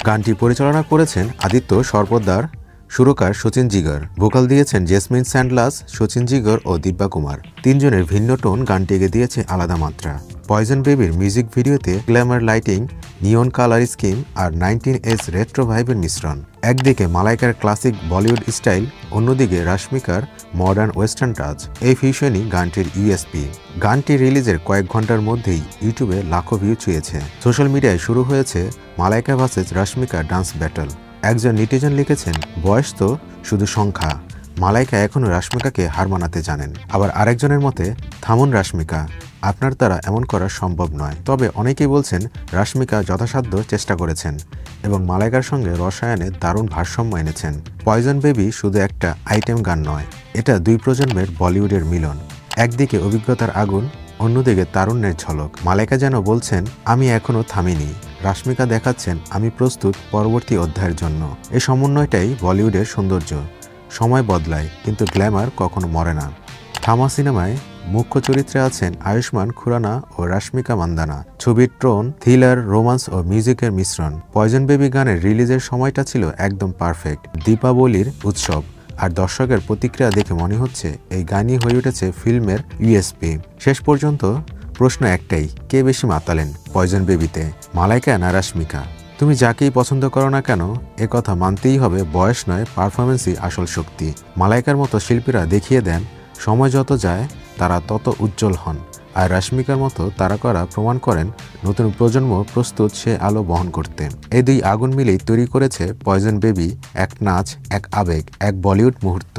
গানটি পরিচালনা করেছেন আদিত্য সরপোদ্দার, সুরকার সচিন জিগার, ভোকাল দিয়েছেন জেসমিন স্যান্ডলাস, সচিন জিগার ও দিব্যা কুমার। তিনজনের ভিন্ন টোন গানটিকে দিয়েছে আলাদা মাত্রা। পয়জন বেবির মিউজিক ভিডিওতে glamour lighting, neon colour scheme আর 19s রেট্রো ভাইবের মিশ্রণ। একদিকে মালাইকার ক্লাসিক বলিউড স্টাইল, অন্যদিকে রাশমিকার মডার্ন ওয়েস্টার্ন টাচ। এই ফিউশনই গানটির ইউএসপি। গানটি রিলিজের কয়েক ঘন্টার মধ্যেই ইউটিউবে লাখো ভিউ ছুঁয়েছে। সোশ্যাল মিডিয়ায় শুরু হয়েছে Malaika versus Rashmika dance battle. একজন নেটিজেন লিখেছেন, বয়স তো শুধু সংখ্যা, মালাইকা এখনও রাশমিকাকে হার মানাতে জানেন। আবার আরেকজনের মতে, থামুন রাশমিকা, আপনার দ্বারা এমন করা সম্ভব নয়। তবে অনেকেই বলছেন রাশমিকা যথাসাধ্য চেষ্টা করেছেন এবং মালাইকার সঙ্গে রসায়নে দারুণ ভারসাম্য এনেছেন। পয়জন বেবি শুধু একটা আইটেম গান নয়, এটা দুই প্রজন্মের বলিউডের মিলন। একদিকে অভিজ্ঞতার আগুন, অন্যদিকে তারুণ্যের ঝলক। মালাইকা যেন বলছেন, আমি এখনও থামিনি, রাশমিকা দেখাচ্ছেন, আমি প্রস্তুত পরবর্তী অধ্যায়ের জন্য। এই সমন্বয়টাই বলিউডের সৌন্দর্য। সময় বদলায়, কিন্তু গ্ল্যামার কখনো মরে না। থামা সিনেমায় মুখ্য চরিত্রে আছেন আয়ুষ্মান খুরানা ও রাশমিকা মান্দানা। ছবির টোন, থ্রিলার, রোমান্স ও মিউজিকের মিশ্রণ। পয়জন বেবি গানের রিলিজের সময়টা ছিল একদম পারফেক্ট, দীপাবলির উৎসব। আর দর্শকের প্রতিক্রিয়া দেখে মনে হচ্ছে এই গানই হয়ে উঠেছে ফিল্মের ইউএসপি। শেষ পর্যন্ত প্রশ্ন একটাই, কে বেশি মাতালেন পয়জন বেবিতে, মালাইকা না রাশমিকা? তুমি যাকেই পছন্দ করো না কেন, কথা মানতেই হবে, বয়স নয়, পারফরমেন্সই আসল শক্তি। মালাইকার মতো শিল্পীরা দেখিয়ে দেন, সময় যত যায় তারা তত উজ্জ্বল হন। আর রাশমিকার মতো তারকারা প্রমাণ করেন, নতুন প্রজন্ম প্রস্তুত সে আলো বহন করতে। এই দুই আগুন মিলেই তৈরি করেছে পয়জন বেবি, এক নাচ, এক আবেগ, এক বলিউড মুহূর্ত।